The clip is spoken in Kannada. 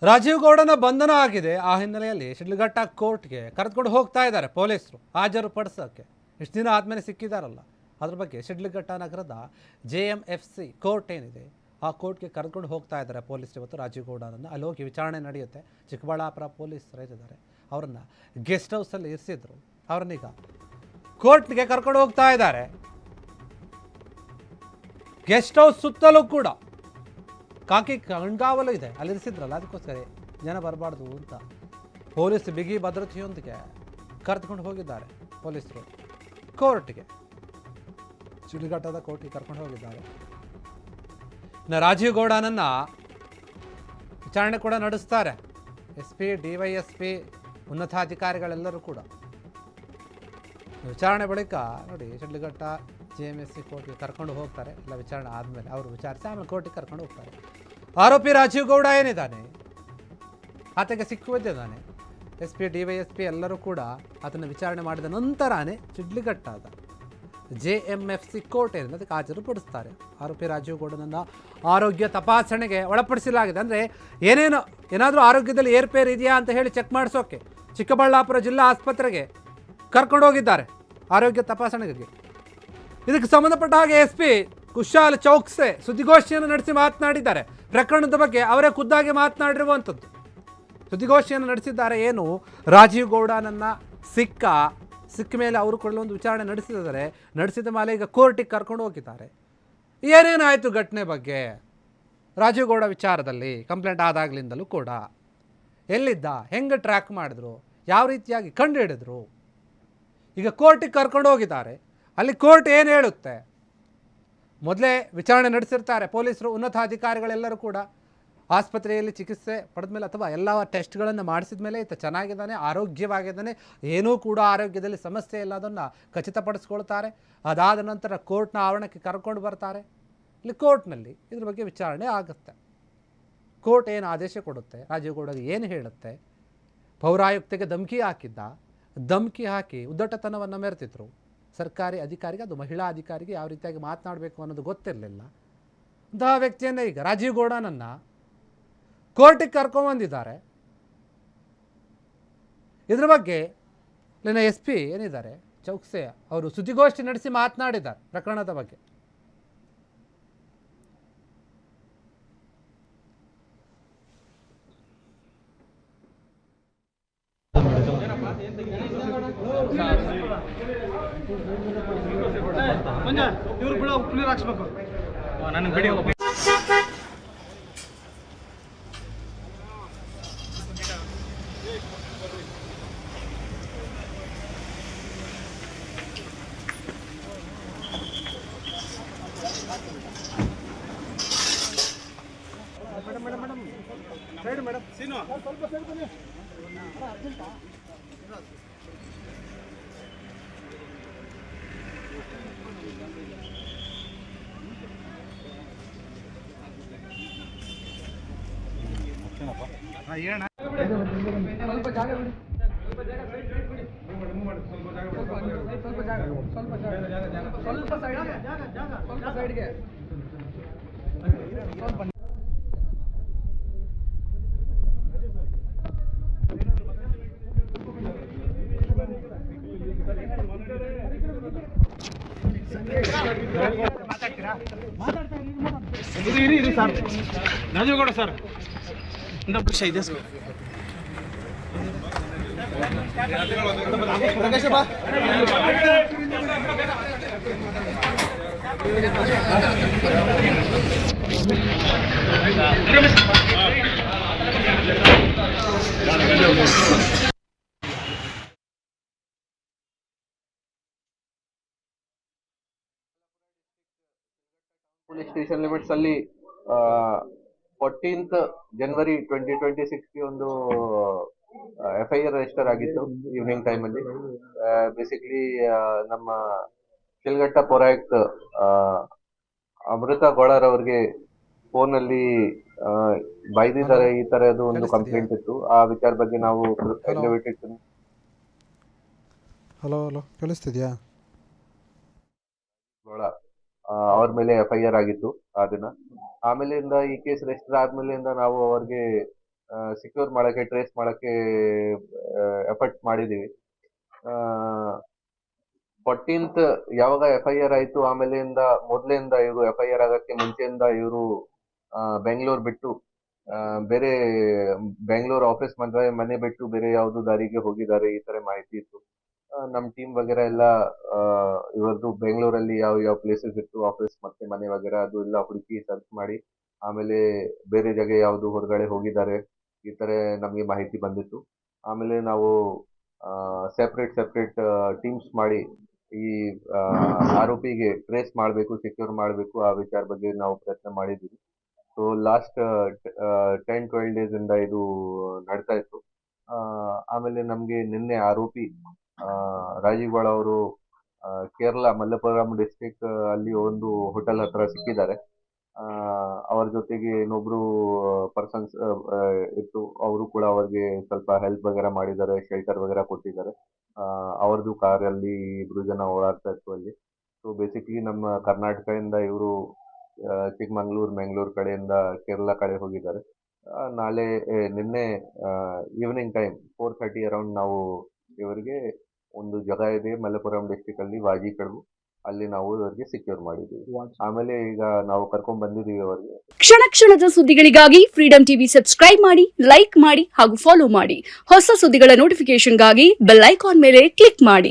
ರಾಜೀವ್ ಗೌಡನ ಬಂಧನ ಆಗಿದೆ. ಆ ಹಿನ್ನೆಲೆಯಲ್ಲಿ ಶಿಡ್ಲಘಟ್ಟ ಕೋರ್ಟ್ಗೆ ಕರೆದುಕೊಂಡು ಹೋಗ್ತಾ ಇದ್ದಾರೆ ಪೊಲೀಸರು ಹಾಜರು ಪಡಿಸೋಕ್ಕೆ. ಇಷ್ಟು ದಿನ ಆದಮೇಲೆ ಸಿಕ್ಕಿದಾರಲ್ಲ, ಅದ್ರ ಬಗ್ಗೆ ಶಿಡ್ಲಘಟ್ಟ ನಗರದ JMFC ಕೋರ್ಟ್ ಏನಿದೆ ಆ ಕೋರ್ಟ್ಗೆ ಕರೆದುಕೊಂಡು ಹೋಗ್ತಾ ಇದ್ದಾರೆ ಪೊಲೀಸರು ಇವತ್ತು ರಾಜೀವ್ ಗೌಡನನ್ನು. ಅಲ್ಲಿ ಹೋಗಿ ವಿಚಾರಣೆ ನಡೆಯುತ್ತೆ. ಚಿಕ್ಕಬಳ್ಳಾಪುರ ಪೊಲೀಸರು ಇದ್ದಾರೆ, ಅವರನ್ನು ಗೆಸ್ಟ್ ಹೌಸಲ್ಲಿ ಇರಿಸಿದ್ರು. ಅವರನ್ನೀಗ ಕೋರ್ಟ್ಗೆ ಕರ್ಕೊಂಡು ಹೋಗ್ತಾ ಇದ್ದಾರೆ. ಗೆಸ್ಟ್ ಹೌಸ್ ಸುತ್ತಲೂ ಕೂಡ ಕಾಕಿ ಕಣ್ಗಾವಲು ಇದೆ, ಅಲ್ಲಿ ಇರಿಸಿದ್ರಲ್ಲ, ಅದಕ್ಕೋಸ್ಕರ ಜನ ಬರಬಾರ್ದು ಅಂತ ಪೊಲೀಸ್ ಬಿಗಿ ಭದ್ರತೆಯೊಂದಿಗೆ ಕರೆದುಕೊಂಡು ಹೋಗಿದ್ದಾರೆ ಪೊಲೀಸರು ಕೋರ್ಟ್ಗೆ. ಶಿಡ್ಲಘಟ್ಟದ ಕೋರ್ಟ್ಗೆ ಕರ್ಕೊಂಡು ಹೋಗಿದ್ದಾರೆ. ಇನ್ನು ರಾಜೀವ್ ಗೌಡನನ್ನು ವಿಚಾರಣೆ ಕೂಡ ನಡೆಸ್ತಾರೆ. SP, DYSP, ಉನ್ನತಾಧಿಕಾರಿಗಳೆಲ್ಲರೂ ಕೂಡ ವಿಚಾರಣೆ ಬಳಿಕ ನೋಡಿ ಶಿಡ್ಲಘಟ್ಟ JMFC ಕೋರ್ಟ್ಗೆ ಕರ್ಕೊಂಡು ಹೋಗ್ತಾರೆ. ಎಲ್ಲ ವಿಚಾರಣೆ ಆದಮೇಲೆ ಅವರು ವಿಚಾರಿಸಿ ಆಮೇಲೆ ಕೋರ್ಟಿಗೆ ಕರ್ಕೊಂಡು ಹೋಗ್ತಾರೆ. ಆರೋಪಿ ರಾಜೀವ್ ಗೌಡ ಏನಿದ್ದಾನೆ ಆತಗೆ ಸಿಕ್ಕುವುದಿದ್ದಾನೆ. SP, DYSP ಎಲ್ಲರೂ ಕೂಡ ಅದನ್ನು ವಿಚಾರಣೆ ಮಾಡಿದ ನಂತರನೇ ಶಿಡ್ಲಘಟ್ಟದ JMFC ಕೋರ್ಟ್ ಏನಿದೆ ಅದಕ್ಕೆ ಹಾಜರುಪಡಿಸ್ತಾರೆ. ಆರೋಪಿ ರಾಜೀವ್ ಗೌಡನನ್ನು ಆರೋಗ್ಯ ತಪಾಸಣೆಗೆ ಒಳಪಡಿಸಲಾಗಿದೆ. ಅಂದರೆ ಏನಾದರೂ ಆರೋಗ್ಯದಲ್ಲಿ ಏರ್ಪೇರ್ ಇದೆಯಾ ಅಂತ ಹೇಳಿ ಚೆಕ್ ಮಾಡಿಸೋಕೆ ಚಿಕ್ಕಬಳ್ಳಾಪುರ ಜಿಲ್ಲಾ ಆಸ್ಪತ್ರೆಗೆ ಕರ್ಕೊಂಡೋಗಿದ್ದಾರೆ ಆರೋಗ್ಯ ತಪಾಸಣೆಗೆ. ಇದಕ್ಕೆ ಸಂಬಂಧಪಟ್ಟ ಹಾಗೆ SP ಕುಶಾಲ್ ಚೌಕ್ಸೆ ಸುದ್ದಿಗೋಷ್ಠಿಯನ್ನು ನಡೆಸಿ ಮಾತನಾಡಿದ್ದಾರೆ. ಪ್ರಕರಣದ ಬಗ್ಗೆ ಅವರೇ ಖುದ್ದಾಗಿ ಮಾತನಾಡಿರುವಂಥದ್ದು. ಸುದ್ದಿಗೋಷ್ಠಿಯನ್ನು ನಡೆಸಿದ್ದಾರೆ. ಏನು ರಾಜೀವ್ ಗೌಡನನ್ನು ಸಿಕ್ಕ ಮೇಲೆ ಅವರು ಕೂಡ ಒಂದು ವಿಚಾರಣೆ ನಡೆಸಿದ ಮೇಲೆ ಈಗ ಕೋರ್ಟಿಗೆ ಕರ್ಕೊಂಡು ಹೋಗಿದ್ದಾರೆ. ಏನೇನಾಯಿತು ಘಟನೆ ಬಗ್ಗೆ ರಾಜೀವ್ ಗೌಡ ವಿಚಾರದಲ್ಲಿ ಕಂಪ್ಲೇಂಟ್ ಆದಾಗಲಿಂದಲೂ ಕೂಡ ಎಲ್ಲಿದ್ದ, ಹೆಂಗೆ ಟ್ರ್ಯಾಕ್ ಮಾಡಿದ್ರು, ಯಾವ ರೀತಿಯಾಗಿ ಕಂಡು ಹಿಡಿದ್ರು, ಈಗ ಕೋರ್ಟಿಗೆ ಕರ್ಕೊಂಡು ಹೋಗಿದ್ದಾರೆ. ಅಲ್ಲಿ ಕೋರ್ಟ್ ಏನು ಹೇಳುತ್ತೆ, ಮೊದಲೇ ವಿಚಾರಣೆ ನಡೆಸಿರ್ತಾರೆ ಪೊಲೀಸರು, ಉನ್ನತಾಧಿಕಾರಿಗಳೆಲ್ಲರೂ ಕೂಡ ಆಸ್ಪತ್ರೆಯಲ್ಲಿ ಚಿಕಿತ್ಸೆ ಪಡೆದ ಮೇಲೆ ಅಥವಾ ಎಲ್ಲ ಟೆಸ್ಟ್ಗಳನ್ನು ಮಾಡಿಸಿದ ಮೇಲೆ ಈತ ಚೆನ್ನಾಗಿದ್ದಾನೆ, ಆರೋಗ್ಯವಾಗಿದ್ದಾನೆ, ಏನೂ ಕೂಡ ಆರೋಗ್ಯದಲ್ಲಿ ಸಮಸ್ಯೆ ಇಲ್ಲ ಅದನ್ನು ಖಚಿತಪಡಿಸ್ಕೊಳ್ತಾರೆ. ಅದಾದ ನಂತರ ಕೋರ್ಟ್ನ ಆವರಣಕ್ಕೆ ಕರ್ಕೊಂಡು ಬರ್ತಾರೆ. ಇಲ್ಲಿ ಕೋರ್ಟ್ನಲ್ಲಿ ಇದ್ರ ಬಗ್ಗೆ ವಿಚಾರಣೆ ಆಗುತ್ತೆ. ಕೋರ್ಟ್ ಏನು ಆದೇಶ ಕೊಡುತ್ತೆ, ರಾಜೀವ್ ಗೌಡಗೆ ಏನು ಹೇಳುತ್ತೆ, ಪೌರಾಯುಕ್ತೆಗೆ ಧಮಕಿ ಹಾಕಿ ಉದ್ದಟತನವನ್ನು ಮೆರೆತಿದ್ರು. ಸರ್ಕಾರಿ ಅಧಿಕಾರಿಗೆ, ಅದು ಮಹಿಳಾ ಅಧಿಕಾರಿಗೆ ಯಾವ ರೀತಿಯಾಗಿ ಮಾತನಾಡಬೇಕು ಅನ್ನೋದು ಗೊತ್ತಿರಲಿಲ್ಲ. ಅಂತಹ ವ್ಯಕ್ತಿಯನ್ನೇ ಈಗ ರಾಜೀವ್ ಗೌಡನನ್ನು ಕೋರ್ಟಿಗೆ ಕರ್ಕೊಂಡ್ಬಂದಿದ್ದಾರೆ. ಇದ್ರ ಬಗ್ಗೆ ಇಲ್ಲಿನ SP ಏನಿದ್ದಾರೆ ಚೌಕ್ಸೆ ಅವರು ಸುದ್ದಿಗೋಷ್ಠಿ ನಡೆಸಿ ಮಾತನಾಡಿದ್ದಾರೆ ಪ್ರಕರಣದ ಬಗ್ಗೆ. ಇವ್ರು ಕೂಡ ಕ್ಲಿಯರ್ ಹಾಕ್ಸ್ಬೇಕು. ನನಗೆ ಬಿಡಿ. ಮೇಡಮ್ ಸೀನು ಸ್ವಲ್ಪ ಸೈಡ್ ಬನ್ನಿ. ಸ್ವಲ್ಪ ಜಾಗ ಬಿಡಿ, ಸ್ವಲ್ಪ ಸೈಡ್ಗೆ ಇರಿ ಸರ್. ರಾಜೀವ್ ಗೌಡ ಸರ್ ಇಂದ ವಿಷಯ ಇದೆ ಸರ್. ಪೊಲೀಸ್ ಸ್ಟೇಷನ್ ಲಿಮಿಟ್ಸ್ ಅಲ್ಲಿ 14th January 2026 ಒಂದು FIR ರಿಜಿಸ್ಟರ್ ಆಗಿತ್ತು ಈವ್ನಿಂಗ್ ಟೈಮ್ ಅಲ್ಲಿ. ಬೇಸಿಕಲಿ ನಮ್ಮ ಶಿಡ್ಲಘಟ್ಟ ಪೌರಾಯುಕ್ತ ಅಮೃತ ಗೋಳರ್ ಅವ್ರಿಗೆ ಫೋನ್ ಅಲ್ಲಿ ಬೈದಿದ್ದಾರೆ ಈ ತರದ್ದು ಒಂದು ಕಂಪ್ಲೇಂಟ್ ಇತ್ತು. ಆ ವಿಚಾರ ಬಗ್ಗೆ ನಾವು ಕೇಳಿಸ್ತಿದ್ಯಾ ಅವ್ರ ಮೇಲೆ FIR ಆಗಿತ್ತು ಆ ದಿನ. ಆಮೇಲಿಂದ ಈ ಕೇಸ್ ರಿಜಿಸ್ಟರ್ ಆದ್ಮೇಲಿಂದ ನಾವು ಅವ್ರಿಗೆ ಸೆಕ್ಯೂರ್ ಮಾಡಕ್ಕೆ, ಟ್ರೇಸ್ ಮಾಡಕ್ಕೆ ಎಫರ್ಟ್ಸ್ ಮಾಡಿದೀವಿ. 14th ಯಾವಾಗ FIR ಆಯ್ತು, ಮೊದಲಿಂದ ಇವರು FIR ಆಗಕ್ಕೆ ಮುಂಚೆಯಿಂದ ಇವರು ಬೆಂಗಳೂರು ಬಿಟ್ಟು ಬೇರೆ ಬೆಂಗಳೂರು ಆಫೀಸ್ ಮನೆ ಬಿಟ್ಟು ಬೇರೆ ಯಾವ್ದು ದಾರಿಗೆ ಹೋಗಿದ್ದಾರೆ, ಈ ತರ ಮಾಹಿತಿ ಇತ್ತು. ನಮ್ ಟೀಮ್ ವಗೇರಾ ಎಲ್ಲ ಇವರದ್ದು ಬೆಂಗಳೂರಲ್ಲಿ ಯಾವ ಪ್ಲೇಸಸ್ ಇತ್ತು, ಆಫೀಸ್ ಮತ್ತೆ ಮನೆ ವಗೇರಾ ಅದು ಎಲ್ಲ ಹುಡುಕಿ ಸರ್ಚ್ ಮಾಡಿ, ಆಮೇಲೆ ಬೇರೆ ಜಾಗ ಯಾವ್ದು ಹೊರಗಡೆ ಹೋಗಿದ್ದಾರೆ ಈ ತರ ನಮ್ಗೆ ಮಾಹಿತಿ ಬಂದಿತ್ತು. ಆಮೇಲೆ ನಾವು ಸೆಪರೇಟ್ ಟೀಮ್ಸ್ ಮಾಡಿ ಈ ಆರೋಪಿಗೆ ಟ್ರೇಸ್ ಮಾಡಬೇಕು, ಸೆಕ್ಯೂರ್ ಮಾಡಬೇಕು, ಆ ವಿಚಾರ ಬಗ್ಗೆ ನಾವು ಪ್ರಯತ್ನ ಮಾಡಿದ್ದೀವಿ. ಸೊ ಲಾಸ್ಟ್ 10-12 ಡೇಸ್ ಇಂದ ಇದು ನಡ್ತಾ ಇತ್ತು. ಆಮೇಲೆ ನಮ್ಗೆ ನಿನ್ನೆ ಆರೋಪಿ ರಾಜೀವ್ ಗೌಡ ಅವರು ಕೇರಳ ಮಲಪ್ಪುರಂ ಡಿಸ್ಟ್ರಿಕ್ಟ್ ಅಲ್ಲಿ ಒಂದು ಹೋಟೆಲ್ ಹತ್ರ ಸಿಕ್ಕಿದ್ದಾರೆ. ಅವ್ರ ಜೊತೆಗೆ ಇನ್ನೊಬ್ರು ಪರ್ಸನ್ಸ್ ಇತ್ತು, ಅವರು ಕೂಡ ಅವ್ರಿಗೆ ಸ್ವಲ್ಪ ಹೆಲ್ಪ್ ವಗೇರಾ ಮಾಡಿದ್ದಾರೆ, ಶೆಲ್ಟರ್ ವಗೇರಾ ಕೊಟ್ಟಿದ್ದಾರೆ. ಅವ್ರದ್ದು ಕಾರಲ್ಲಿ ಇಬ್ರು ಜನ ಓಡಾಡ್ತಾ ಇತ್ತು ಅಲ್ಲಿ. ಸೊ ಬೇಸಿಕಲಿ ನಮ್ಮ ಕರ್ನಾಟಕದಿಂದ ಇವರು ಚಿಕ್ಕಮಂಗ್ಳೂರು, ಮ್ಯಾಂಗ್ಳೂರ್ ಕಡೆಯಿಂದ ಕೇರಳ ಕಡೆ ಹೋಗಿದ್ದಾರೆ. ನಿನ್ನೆ ಈವ್ನಿಂಗ್ ಟೈಮ್ 4:30 ಅರೌಂಡ್ ನಾವು ಇವರಿಗೆ ಒಂದು ಜಾಗ ಇದೆ ಮಲಪ್ಪುರಂ ಡಿಸ್ಟ್ರಿಕ್ಟ್ ಅಲ್ಲಿ, ವಾಜಿಕಡವು, ಅಲ್ಲಿ ನಾವು ಇವರಿಗೆ ಸೆಕ್ಯೂರ್ ಮಾಡಿದ್ದೀವಿ. ಆಮೇಲೆ ಈಗ ನಾವು ಕರ್ಕೊಂಡ್ ಬಂದಿದ್ದೀವಿ ಅವರಿಗೆ. ಕ್ಷಣ ಕ್ಷಣದ ಸುದ್ದಿಗಳಿಗಾಗಿ ಫ್ರೀಡಂ ಟಿವಿ ಸಬ್ಸ್ಕ್ರೈಬ್ ಮಾಡಿ, ಲೈಕ್ ಮಾಡಿ ಹಾಗೂ ಫಾಲೋ ಮಾಡಿ. ಹೊಸ ಸುದ್ದಿಗಳ ನೋಟಿಫಿಕೇಶನ್ಗಾಗಿ ಬೆಲ್ ಐಕಾನ್ ಮೇಲೆ ಕ್ಲಿಕ್ ಮಾಡಿ.